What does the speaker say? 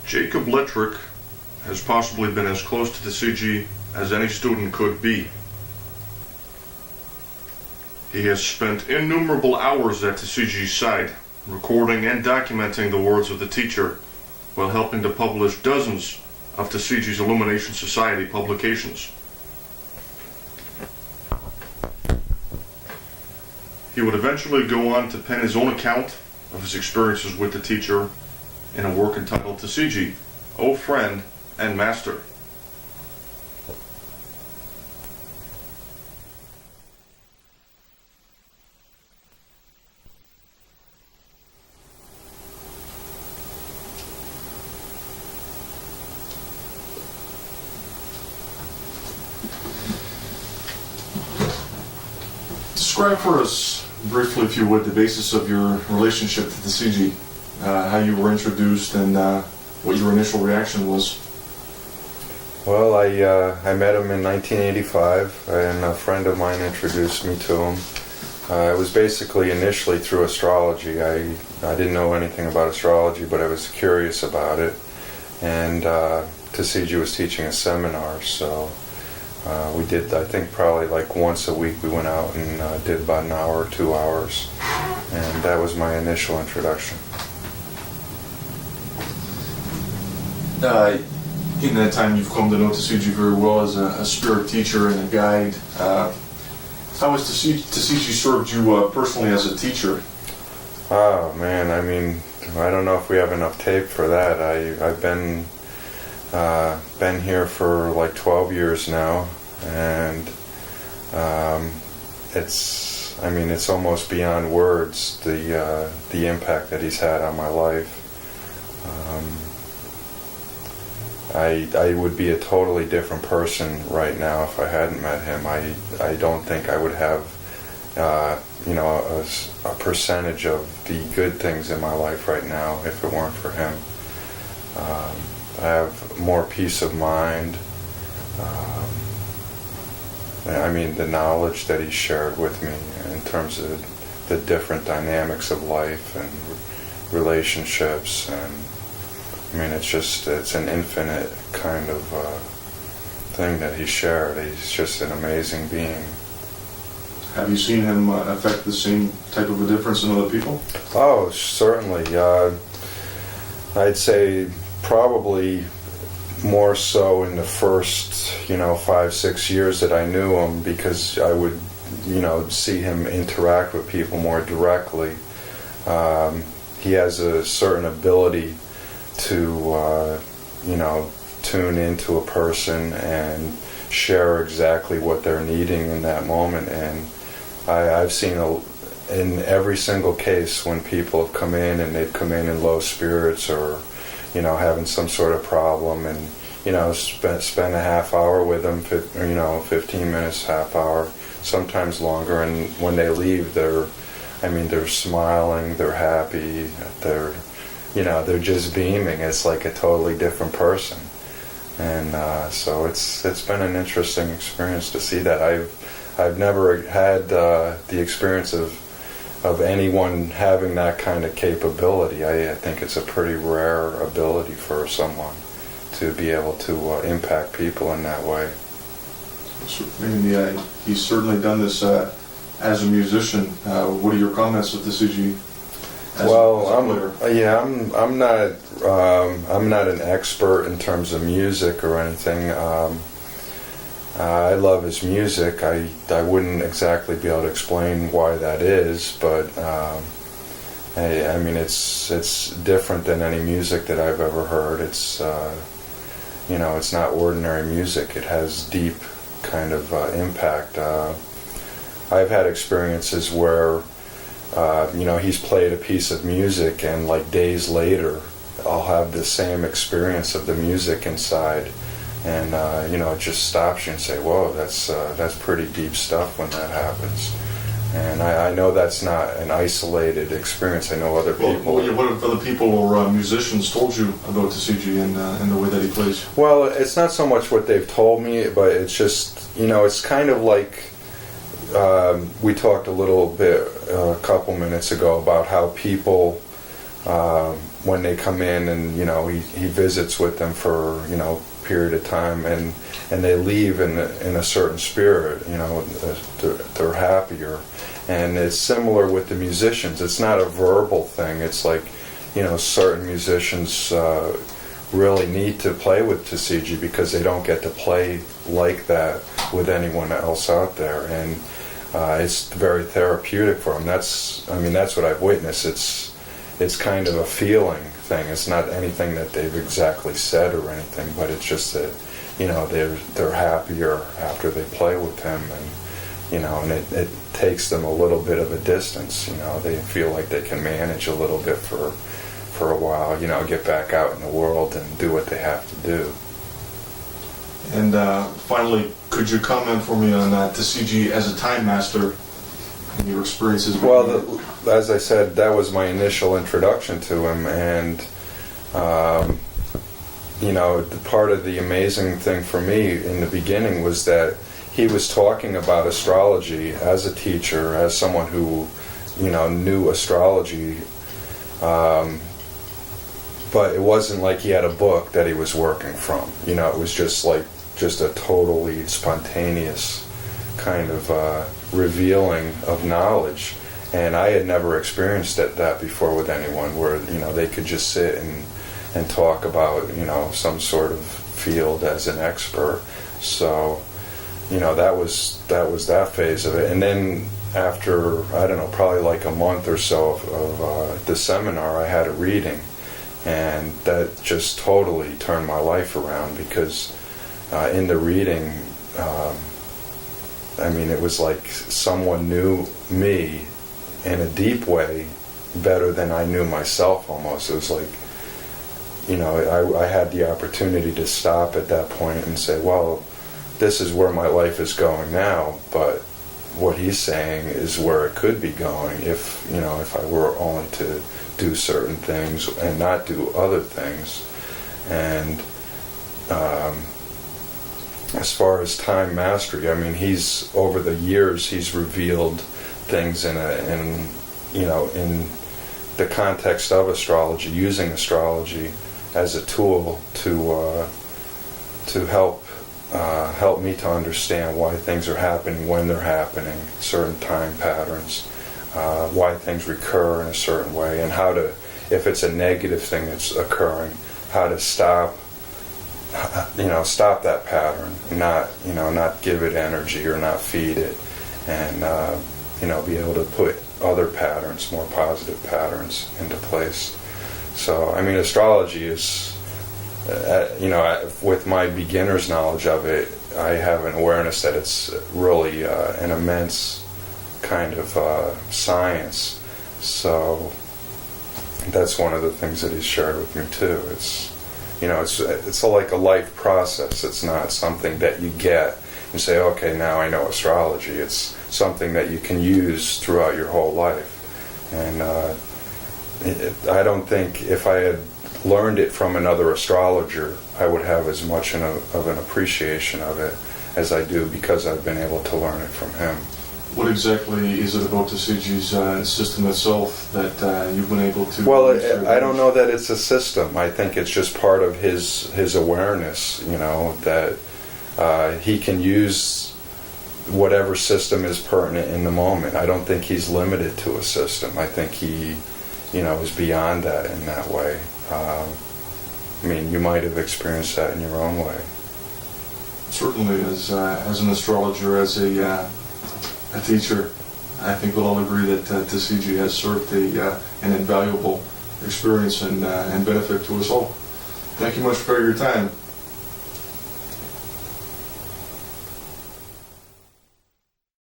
Jacob Lettrick has possibly been as close to Tisziji as any student could be. He has spent innumerable hours at Tiszyi's side, recording and documenting the words of the teacher, while helping to publish dozens of Tishiji's Illumination Society publications. He would eventually go on to pen his own account of his experiences with the teacher in a work entitled Tisziji, O Friend and Master. Describe for us briefly, if you would, the basis of your relationship to Tisziji, how you were introduced and what your initial reaction was. Well, I met him in 1985, and a friend of mine introduced me to him. It was basically initially through astrology. I didn't know anything about astrology, but I was curious about it. And Tisziji was teaching a seminar, so we did, I think, probably like once a week we went out and did about an hour or 2 hours. And that was my initial introduction. In that time, you've come to know Tisziji very well as a spirit teacher and a guide. How has Tisziji served you personally as a teacher? Oh man, I mean, I don't know if we have enough tape for that. I've been here for like 12 years now, and it's almost beyond words the impact that he's had on my life. I would be a totally different person right now if I hadn't met him. I don't think I would have a percentage of the good things in my life right now if it weren't for him. I have more peace of mind. The knowledge that he shared with me in terms of the different dynamics of life and relationships, and it's an infinite kind of thing that he shared. He's just an amazing being. Have you seen him affect the same type of a difference in other people? Oh, certainly. I'd say probably more so in the first, 5-6 years that I knew him, because I would, see him interact with people more directly. He has a certain ability to, tune into a person and share exactly what they're needing in that moment. And I've seen in every single case when people have come in and they've come in low spirits or, having some sort of problem, and, spend a half hour with them, 15 minutes, half hour, sometimes longer. And when they leave, they're smiling, they're happy, they're just beaming. It's like a totally different person. And so it's been an interesting experience to see that. I've never had the experience of anyone having that kind of capability. I think it's a pretty rare ability for someone to be able to impact people in that way. And he's certainly done this as a musician. What are your comments with Tisziji? I'm not an expert in terms of music or anything. I love his music. I wouldn't exactly be able to explain why that is, but it's different than any music that I've ever heard. It's it's not ordinary music. It has deep kind of impact. I've had experiences where he's played a piece of music, and like days later I'll have the same experience of the music inside, and it just stops you and say, whoa, that's pretty deep stuff when that happens. And I know that's not an isolated experience. I know other people. What have other people or musicians told you about Tisziji and the way that he plays? Well, it's not so much what they've told me, but it's just, it's kind of like, we talked a little bit a couple minutes ago about how people when they come in, and he visits with them for period of time, and they leave in a certain spirit. They're happier, and it's similar with the musicians. It's not a verbal thing. It's like certain musicians really need to play with Tisziji because they don't get to play like that with anyone else out there, and it's very therapeutic for them. That's what I've witnessed. It's kind of a feeling thing. It's not anything that they've exactly said or anything, but it's just that they're happier after they play with him, and it takes them a little bit of a distance. They feel like they can manage a little bit for a while, get back out in the world and do what they have to do. And finally, could you comment for me on Tisziji as a time master and your experiences with him? Well, as I said, that was my initial introduction to him, and part of the amazing thing for me in the beginning was that he was talking about astrology as a teacher, as someone who knew astrology, but it wasn't like he had a book that he was working from. It was just a totally spontaneous kind of revealing of knowledge, and I had never experienced that before with anyone, where they could just sit and talk about some sort of field as an expert. So that was that phase of it. And then after, I don't know, probably like a month or so of the seminar, I had a reading, and that just totally turned my life around, because in the reading, it was like someone knew me in a deep way better than I knew myself almost. It was like, I had the opportunity to stop at that point and say, well, this is where my life is going now, but what he's saying is where it could be going if I were only to do certain things and not do other things. And as far as time mastery, he's, over the years, he's revealed things in the context of astrology, using astrology as a tool to help me to understand why things are happening when they're happening, certain time patterns, why things recur in a certain way, and how to, if it's a negative thing that's occurring, how to stop that pattern, not give it energy or not feed it, and be able to put other patterns, more positive patterns, into place. So astrology is, with my beginner's knowledge of it, I have an awareness that it's really an immense kind of science. So that's one of the things that he's shared with me too. It's like a life process. It's not something that you get and say, okay, now I know astrology. It's something that you can use throughout your whole life. And I don't think if I had learned it from another astrologer, I would have as much of an appreciation of it as I do because I've been able to learn it from him. What exactly is it about Tisziji system itself that you've been able to... Well, I don't know that it's a system. I think it's just part of his awareness, that he can use whatever system is pertinent in the moment. I don't think he's limited to a system. I think he, is beyond that in that way. You might have experienced that in your own way. Certainly, as an astrologer, as a teacher, I think we'll all agree that Tisziji has served an invaluable experience and benefit to us all. Thank you much for your time.